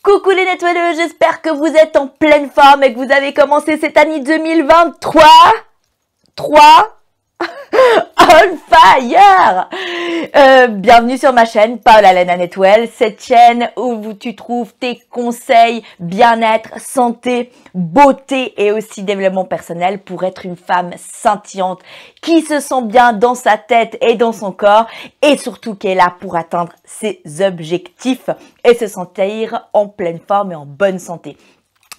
Coucou les nettoyeux, j'espère que vous êtes en pleine forme et que vous avez commencé cette année 2023 on fire. Bienvenue sur ma chaîne Paola Lena Netwell, cette chaîne où tu trouves tes conseils bien-être, santé, beauté et aussi développement personnel pour être une femme scintillante qui se sent bien dans sa tête et dans son corps et surtout qui est là pour atteindre ses objectifs et se sentir en pleine forme et en bonne santé.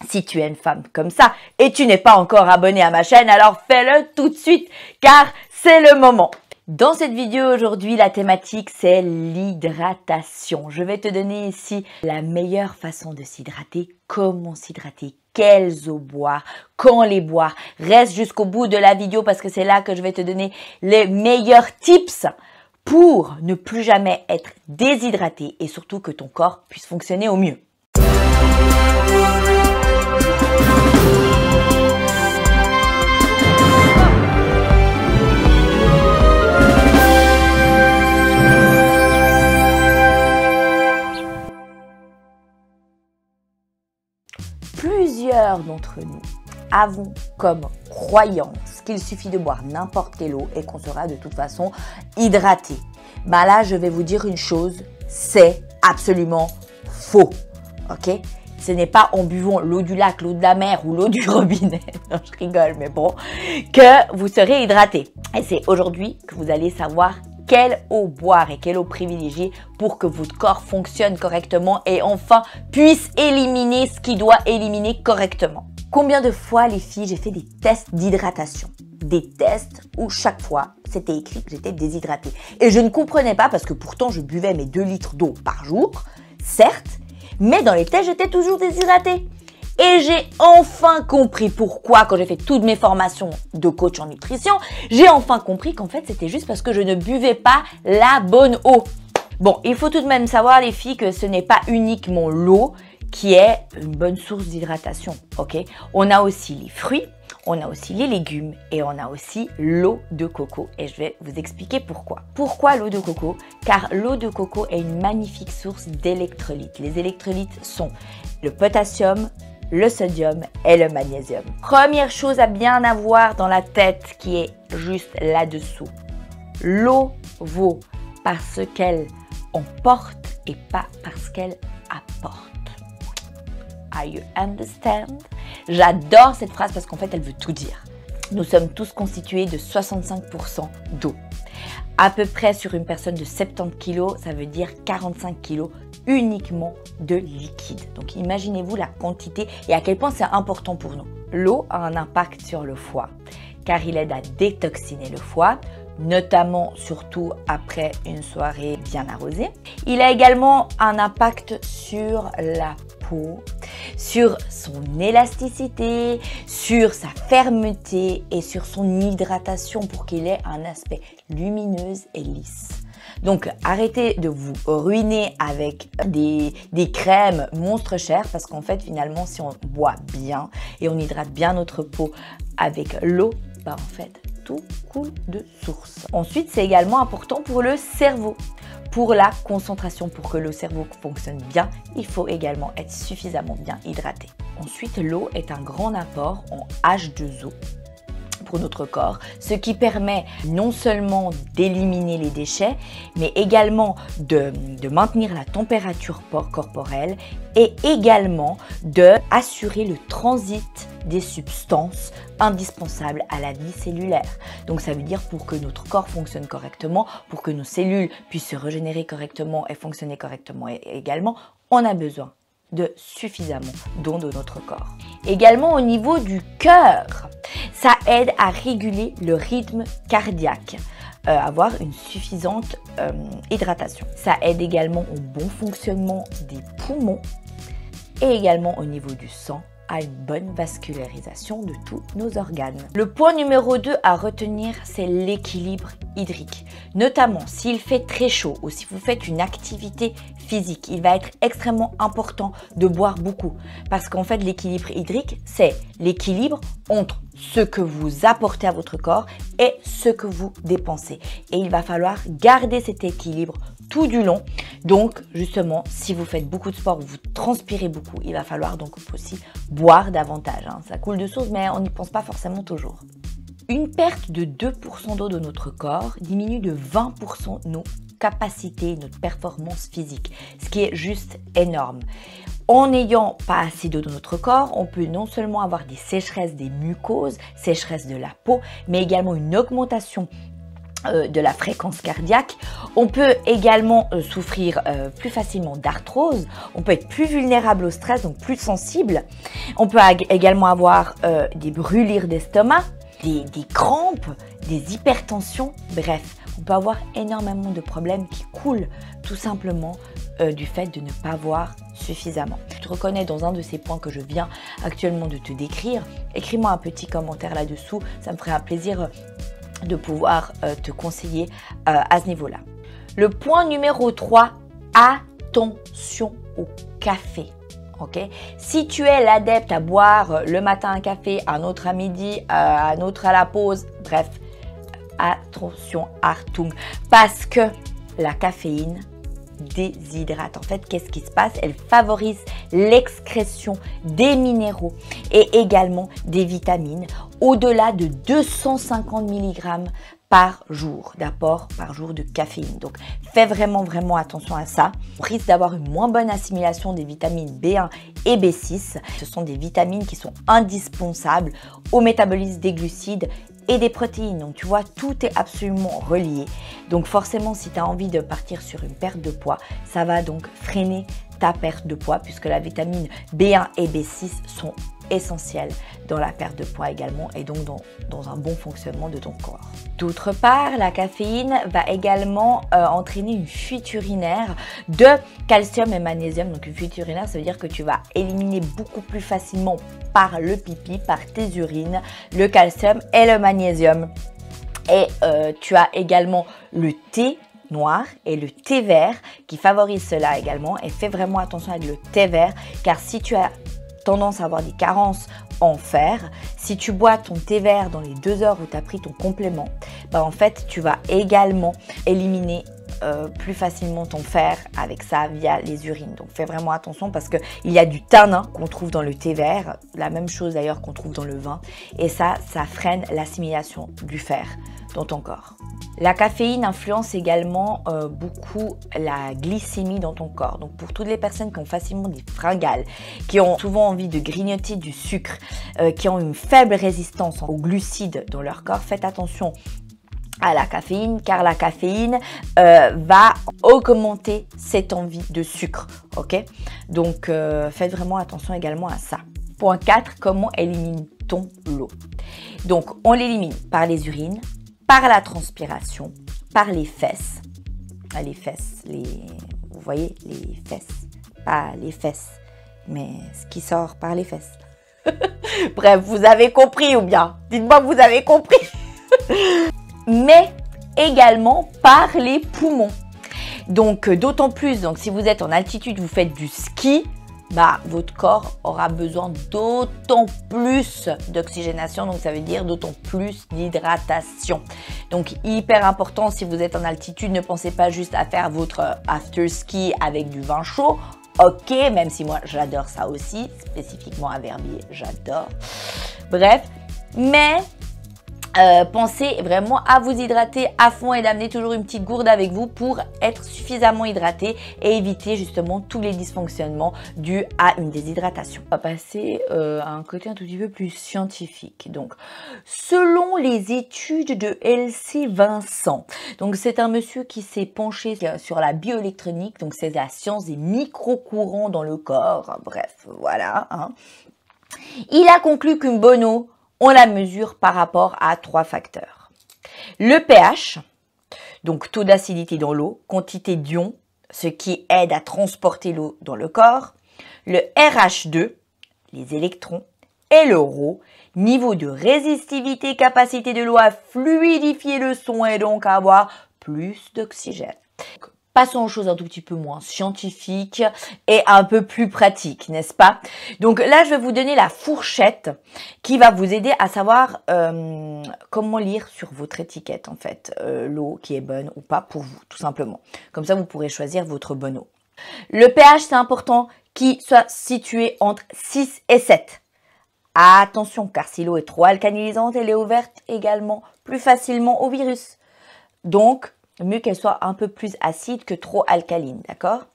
Si tu es une femme comme ça et tu n'es pas encore abonné à ma chaîne, alors fais-le tout de suite car c'est le moment. Dans cette vidéo aujourd'hui, la thématique c'est l'hydratation. Je vais te donner ici la meilleure façon de s'hydrater, comment s'hydrater, quelles eaux boire, quand les boire. Reste jusqu'au bout de la vidéo parce que c'est là que je vais te donner les meilleurs tips pour ne plus jamais être déshydraté et surtout que ton corps puisse fonctionner au mieux. Plusieurs d'entre nous avons comme croyance qu'il suffit de boire n'importe quelle eau et qu'on sera de toute façon hydraté. Ben là, je vais vous dire une chose, c'est absolument faux. Ok? Ce n'est pas en buvant l'eau du lac, l'eau de la mer ou l'eau du robinet, non je rigole mais bon, que vous serez hydraté. Et c'est aujourd'hui que vous allez savoir quelle eau boire et quelle eau privilégier pour que votre corps fonctionne correctement et enfin puisse éliminer ce qu'il doit éliminer correctement. Combien de fois les filles j'ai fait des tests d'hydratation? Des tests où chaque fois c'était écrit que j'étais déshydratée. Et je ne comprenais pas parce que pourtant je buvais mes 2 litres d'eau par jour, certes, mais dans les tests j'étais toujours déshydratée. Et j'ai enfin compris pourquoi, quand j'ai fait toutes mes formations de coach en nutrition, j'ai enfin compris qu'en fait, c'était juste parce que je ne buvais pas la bonne eau. Bon, il faut tout de même savoir, les filles, que ce n'est pas uniquement l'eau qui est une bonne source d'hydratation, ok? On a aussi les fruits, on a aussi les légumes et on a aussi l'eau de coco. Et je vais vous expliquer pourquoi. Pourquoi l'eau de coco? Car l'eau de coco est une magnifique source d'électrolytes. Les électrolytes sont le potassium, le sodium et le magnésium. Première chose à bien avoir dans la tête qui est juste là-dessous. L'eau vaut parce qu'elle emporte et pas parce qu'elle apporte. Are you understand? J'adore cette phrase parce qu'en fait, elle veut tout dire. Nous sommes tous constitués de 65% d'eau. À peu près sur une personne de 70 kg, ça veut dire 45 kg uniquement de liquide. Donc imaginez-vous la quantité et à quel point c'est important pour nous. L'eau a un impact sur le foie car il aide à détoxiner le foie, notamment surtout après une soirée bien arrosée. Il a également un impact sur la peau, sur son élasticité, sur sa fermeté et sur son hydratation pour qu'il ait un aspect lumineux et lisse. Donc arrêtez de vous ruiner avec des crèmes monstres chères parce qu'en fait finalement si on boit bien et on hydrate bien notre peau avec l'eau, bah en fait tout coule de source. Ensuite c'est également important pour le cerveau. Pour la concentration, pour que le cerveau fonctionne bien, il faut également être suffisamment bien hydraté. Ensuite l'eau est un grand apport en H2O pour notre corps, ce qui permet non seulement d'éliminer les déchets, mais également de maintenir la température corporelle et également d'assurer le transit des substances indispensables à la vie cellulaire. Donc ça veut dire pour que notre corps fonctionne correctement, pour que nos cellules puissent se régénérer correctement et fonctionner correctement également, on a besoin de suffisamment d'eau de notre corps. Également au niveau du cœur, ça aide à réguler le rythme cardiaque, avoir une suffisante hydratation. Ça aide également au bon fonctionnement des poumons et également au niveau du sang à une bonne vascularisation de tous nos organes. Le point numéro 2 à retenir, c'est l'équilibre hydrique. Notamment s'il fait très chaud ou si vous faites une activité physique, il va être extrêmement important de boire beaucoup. Parce qu'en fait, l'équilibre hydrique, c'est l'équilibre entre ce que vous apportez à votre corps et ce que vous dépensez. Et il va falloir garder cet équilibre tout du long. Donc, justement, si vous faites beaucoup de sport ou vous transpirez beaucoup, il va falloir donc aussi boire davantage. Hein. Ça coule de source, mais on n'y pense pas forcément toujours. Une perte de 2% d'eau de notre corps diminue de 20% nos capacités, notre performance physique, ce qui est juste énorme. En n'ayant pas assez d'eau dans notre corps, on peut non seulement avoir des sécheresses des mucoses, sécheresse de la peau, mais également une augmentation de la fréquence cardiaque. On peut également souffrir plus facilement d'arthrose. On peut être plus vulnérable au stress, donc plus sensible. On peut également avoir des brûlures d'estomac, des crampes, des hypertensions. Bref, on peut avoir énormément de problèmes qui coulent tout simplement du fait de ne pas boire suffisamment. Tu te reconnais dans un de ces points que je viens actuellement de te décrire? Écris-moi un petit commentaire là-dessous. Ça me ferait un plaisir de pouvoir te conseiller à ce niveau-là. Le point numéro 3, attention au café. Okay? Si tu es l'adepte à boire le matin un café, un autre à midi, un autre à la pause, bref, attention, Achtung, parce que la caféine déshydrate. En fait, qu'est-ce qui se passe? Elle favorise l'excrétion des minéraux et également des vitamines au-delà de 250 mg par jour d'apport par jour de caféine. Donc, fais vraiment attention à ça. On risque d'avoir une moins bonne assimilation des vitamines B1 et B6. Ce sont des vitamines qui sont indispensables au métabolisme des glucides et des protéines. Donc, tu vois, tout est absolument relié. Donc, forcément, si tu as envie de partir sur une perte de poids, ça va donc freiner ta perte de poids puisque la vitamine B1 et B6 sont essentielles dans la perte de poids également et donc dans un bon fonctionnement de ton corps. D'autre part, la caféine va également entraîner une fuite urinaire de calcium et magnésium. Donc une fuite urinaire, ça veut dire que tu vas éliminer beaucoup plus facilement par le pipi, par tes urines, le calcium et le magnésium. Et tu as également le thé noir et le thé vert qui favorisent cela également. Et fais vraiment attention avec le thé vert car si tu as tendance à avoir des carences en fer, si tu bois ton thé vert dans les 2 heures où tu as pris ton complément, bah en fait tu vas également éliminer plus facilement ton fer avec ça via les urines. Donc fais vraiment attention parce qu'il y a du tanin qu'on trouve dans le thé vert, la même chose d'ailleurs qu'on trouve dans le vin et ça freine l'assimilation du fer dans ton corps. La caféine influence également beaucoup la glycémie dans ton corps. Donc pour toutes les personnes qui ont facilement des fringales, qui ont souvent envie de grignoter du sucre, qui ont une faible résistance aux glucides dans leur corps, faites attention à la caféine car la caféine va augmenter cette envie de sucre. Ok? Donc faites vraiment attention également à ça. Point 4, comment élimine-t-on l'eau? Donc on l'élimine par les urines, par la transpiration, par les fesses. Vous voyez, les fesses. Pas les fesses, mais ce qui sort par les fesses. Bref, vous avez compris ou bien? Dites-moi que vous avez compris. Mais également par les poumons. Donc, d'autant plus, donc, si vous êtes en altitude, vous faites du ski, bah, votre corps aura besoin d'autant plus d'oxygénation, donc ça veut dire d'autant plus d'hydratation. Donc hyper important, si vous êtes en altitude, ne pensez pas juste à faire votre after ski avec du vin chaud. Ok, même si moi j'adore ça aussi, spécifiquement à Verbier, j'adore. Bref, mais pensez vraiment à vous hydrater à fond et d'amener toujours une petite gourde avec vous pour être suffisamment hydraté et éviter justement tous les dysfonctionnements dus à une déshydratation. On va passer à un côté un tout petit peu plus scientifique. Donc, selon les études de L.C. Vincent, donc c'est un monsieur qui s'est penché sur la bioélectronique, donc c'est la science des micro-courants dans le corps. Bref, voilà. Hein. Il a conclu qu'une bonne eau, on la mesure par rapport à 3 facteurs. Le pH, donc taux d'acidité dans l'eau, quantité d'ions, ce qui aide à transporter l'eau dans le corps, le RH2, les électrons, et le ρ, niveau de résistivité, capacité de l'eau à fluidifier le sang et donc à avoir plus d'oxygène. Passons aux choses un tout petit peu moins scientifiques et un peu plus pratiques, n'est-ce pas? Donc là, je vais vous donner la fourchette qui va vous aider à savoir comment lire sur votre étiquette, en fait, l'eau qui est bonne ou pas pour vous, tout simplement. Comme ça, vous pourrez choisir votre bonne eau. Le pH, c'est important qu'il soit situé entre 6 et 7. Attention, car si l'eau est trop alcalinisante, elle est ouverte également plus facilement au virus. Donc, mieux qu'elle soit un peu plus acide que trop alcaline, d'accord?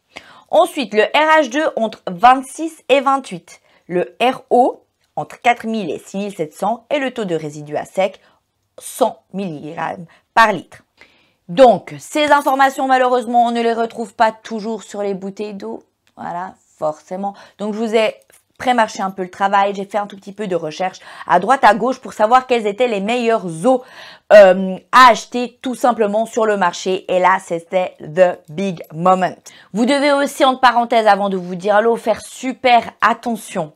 Ensuite, le RH2 entre 26 et 28. Le RO entre 4000 et 6700 et le taux de résidu à sec 100 mg par litre. Donc, ces informations, malheureusement, on ne les retrouve pas toujours sur les bouteilles d'eau. Voilà, forcément. Donc, je vous ai prémarché un peu le travail, j'ai fait un tout petit peu de recherche à droite, à gauche pour savoir quelles étaient les meilleures eaux à acheter tout simplement sur le marché. Et là, c'était the big moment. Vous devez aussi, entre parenthèses, avant de vous dire l'eau, faire super attention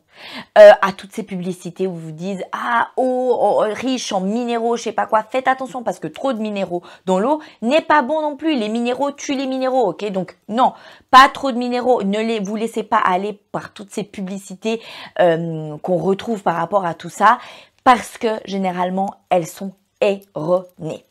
à toutes ces publicités où vous disent ah eau riche en minéraux, je sais pas quoi. Faites attention parce que trop de minéraux dans l'eau n'est pas bon non plus. Les minéraux tuent les minéraux, ok? Donc non, pas trop de minéraux. Ne vous laissez pas aller par toutes ces publicités qu'on retrouve par rapport à tout ça parce que généralement elles sont erronées.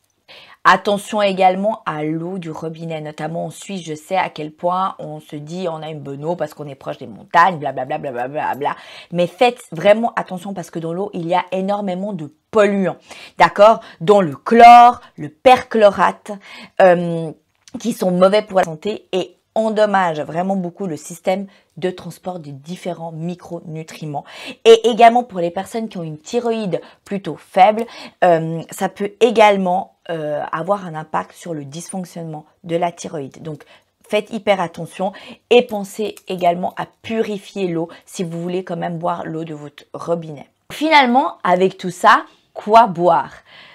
Attention également à l'eau du robinet, notamment en Suisse, je sais à quel point on se dit on a une bonne eau parce qu'on est proche des montagnes, blablabla, blablabla. Mais faites vraiment attention parce que dans l'eau, il y a énormément de polluants, d'accord? Dont le chlore, le perchlorate, qui sont mauvais pour la santé et endommagent vraiment beaucoup le système de transport de différents micronutriments. Et également pour les personnes qui ont une thyroïde plutôt faible, ça peut également avoir un impact sur le dysfonctionnement de la thyroïde. Donc, faites hyper attention et pensez également à purifier l'eau si vous voulez quand même boire l'eau de votre robinet. Finalement, avec tout ça, quoi boire?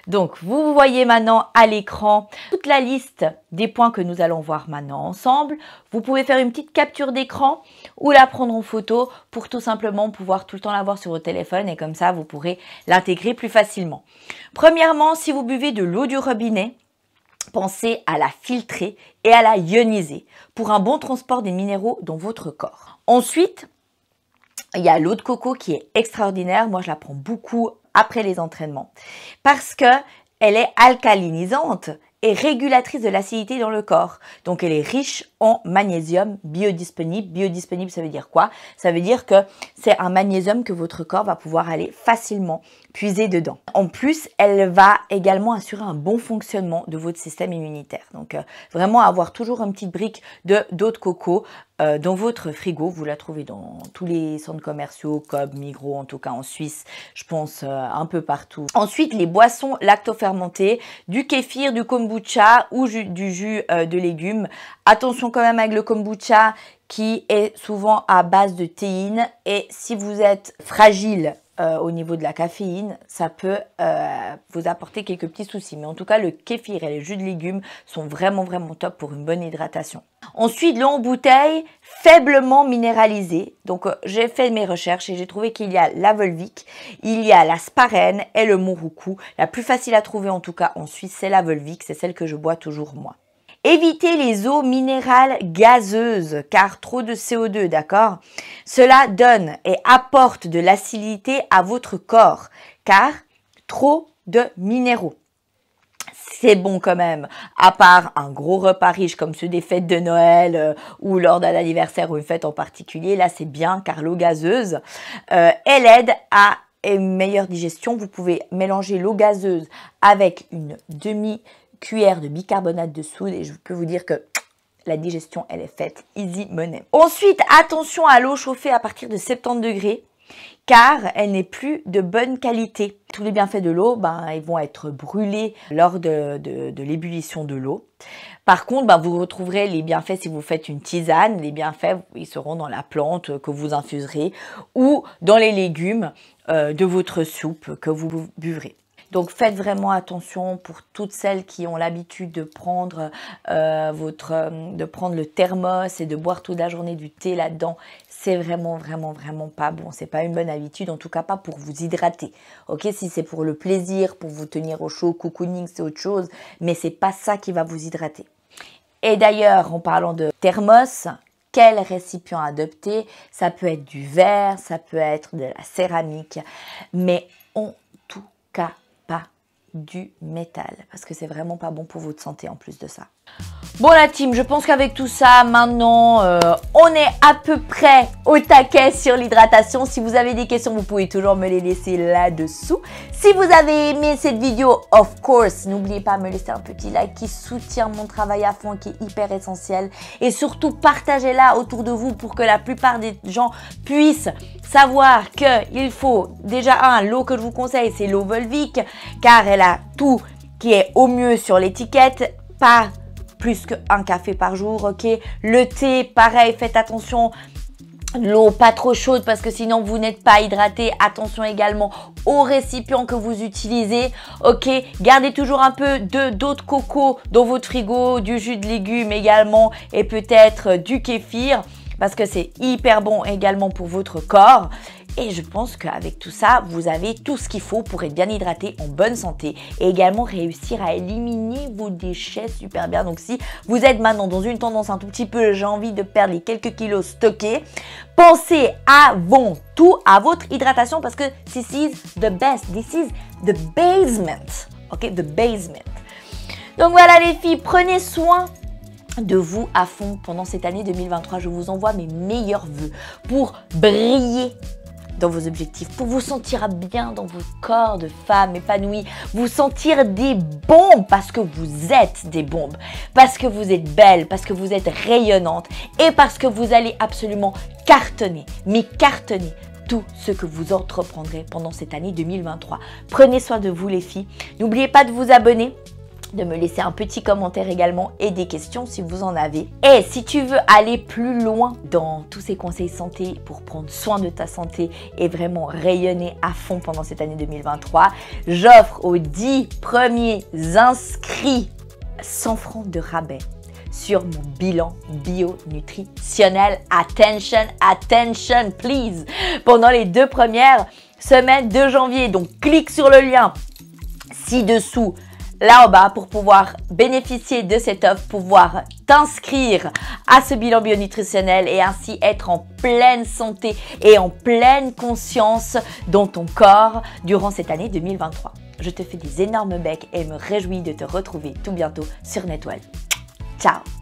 Donc, vous voyez maintenant à l'écran toute la liste des points que nous allons voir maintenant ensemble. Vous pouvez faire une petite capture d'écran ou la prendre en photo pour tout simplement pouvoir tout le temps l'avoir sur votre téléphone et comme ça, vous pourrez l'intégrer plus facilement. Premièrement, si vous buvez de l'eau du robinet, pensez à la filtrer et à la ioniser pour un bon transport des minéraux dans votre corps. Ensuite, il y a l'eau de coco qui est extraordinaire. Moi, je la prends beaucoup après les entraînements parce que elle est alcalinisante et régulatrice de l'acidité dans le corps. Donc, elle est riche en magnésium biodisponible. Biodisponible, ça veut dire quoi? Ça veut dire que c'est un magnésium que votre corps va pouvoir aller facilement puiser dedans. En plus, elle va également assurer un bon fonctionnement de votre système immunitaire. Donc, vraiment avoir toujours une petite brique d'eau de coco dans votre frigo. Vous la trouvez dans tous les centres commerciaux, Coop, Migros, en tout cas en Suisse, je pense un peu partout. Ensuite, les boissons lactofermentées, du kéfir, du kombucha ou du jus de légumes. Attention quand même avec le kombucha qui est souvent à base de théine et si vous êtes fragile au niveau de la caféine, ça peut vous apporter quelques petits soucis. Mais en tout cas, le kéfir et les jus de légumes sont vraiment top pour une bonne hydratation. Ensuite, l'eau en bouteille faiblement minéralisée. Donc, j'ai fait mes recherches et j'ai trouvé qu'il y a la Volvic, il y a la Sparren et le Montroucou. La plus facile à trouver en tout cas en Suisse, c'est la Volvic. C'est celle que je bois toujours moi. Évitez les eaux minérales gazeuses car trop de CO2, d'accord? Cela donne et apporte de l'acidité à votre corps car trop de minéraux. C'est bon quand même, à part un gros repas riche comme ceux des fêtes de Noël ou lors d'un anniversaire ou une fête en particulier. Là, c'est bien car l'eau gazeuse, elle aide à une meilleure digestion. Vous pouvez mélanger l'eau gazeuse avec une demi-cuillère de bicarbonate de soude et je peux vous dire que la digestion, elle est faite easy money. Ensuite, attention à l'eau chauffée à partir de 70 degrés car elle n'est plus de bonne qualité. Tous les bienfaits de l'eau, ils vont être brûlés lors de l'ébullition de l'eau. Par contre, vous retrouverez les bienfaits si vous faites une tisane. Les bienfaits, ils seront dans la plante que vous infuserez ou dans les légumes de votre soupe que vous buvrez. Donc, faites vraiment attention pour toutes celles qui ont l'habitude de prendre le thermos et de boire toute la journée du thé là-dedans. C'est vraiment pas bon. C'est pas une bonne habitude, en tout cas pas pour vous hydrater. Ok, si c'est pour le plaisir, pour vous tenir au chaud, cocooning, c'est autre chose, mais c'est pas ça qui va vous hydrater. Et d'ailleurs, en parlant de thermos, quel récipient adopter? Ça peut être du verre, ça peut être de la céramique, mais en tout cas pas du métal, parce que c'est vraiment pas bon pour votre santé en plus de ça. Bon la team, je pense qu'avec tout ça, maintenant, on est à peu près au taquet sur l'hydratation. Si vous avez des questions, vous pouvez toujours me les laisser là-dessous. Si vous avez aimé cette vidéo, of course, n'oubliez pas de me laisser un petit like qui soutient mon travail à fond, qui est hyper essentiel. Et surtout, partagez-la autour de vous pour que la plupart des gens puissent savoir qu'il faut, déjà l'eau que je vous conseille, c'est l'eau Volvic, car elle a tout qui est au mieux sur l'étiquette, pas plus qu'un café par jour, ok. Le thé, pareil, faites attention. L'eau pas trop chaude parce que sinon vous n'êtes pas hydraté. Attention également aux récipients que vous utilisez, ok. Gardez toujours un peu d'eau de coco dans votre frigo, du jus de légumes également et peut-être du kéfir parce que c'est hyper bon également pour votre corps. Et je pense qu'avec tout ça, vous avez tout ce qu'il faut pour être bien hydraté, en bonne santé et également réussir à éliminer vos déchets super bien. Donc si vous êtes maintenant dans une tendance un tout petit peu, j'ai envie de perdre les quelques kilos stockés, pensez avant tout à votre hydratation parce que this is the best, this is the basement, ok, the basement. Donc voilà les filles, prenez soin de vous à fond pendant cette année 2023. Je vous envoie mes meilleurs vœux pour briller dans vos objectifs, pour vous sentir bien dans votre corps de femme épanouie, vous sentir des bombes parce que vous êtes des bombes, parce que vous êtes belle, parce que vous êtes rayonnante et parce que vous allez absolument cartonner, mais cartonner tout ce que vous entreprendrez pendant cette année 2023. Prenez soin de vous les filles, n'oubliez pas de vous abonner, de me laisser un petit commentaire également et des questions si vous en avez. Et si tu veux aller plus loin dans tous ces conseils santé pour prendre soin de ta santé et vraiment rayonner à fond pendant cette année 2023, j'offre aux 10 premiers inscrits 100 francs de rabais sur mon bilan bio-nutritionnel. Attention, attention please! Pendant les 2 premières semaines de janvier. Donc clique sur le lien ci-dessous, là en bas, pour pouvoir bénéficier de cette offre, pouvoir t'inscrire à ce bilan bionutritionnel et ainsi être en pleine santé et en pleine conscience dans ton corps durant cette année 2023. Je te fais des énormes becs et me réjouis de te retrouver tout bientôt sur Netwell. Ciao!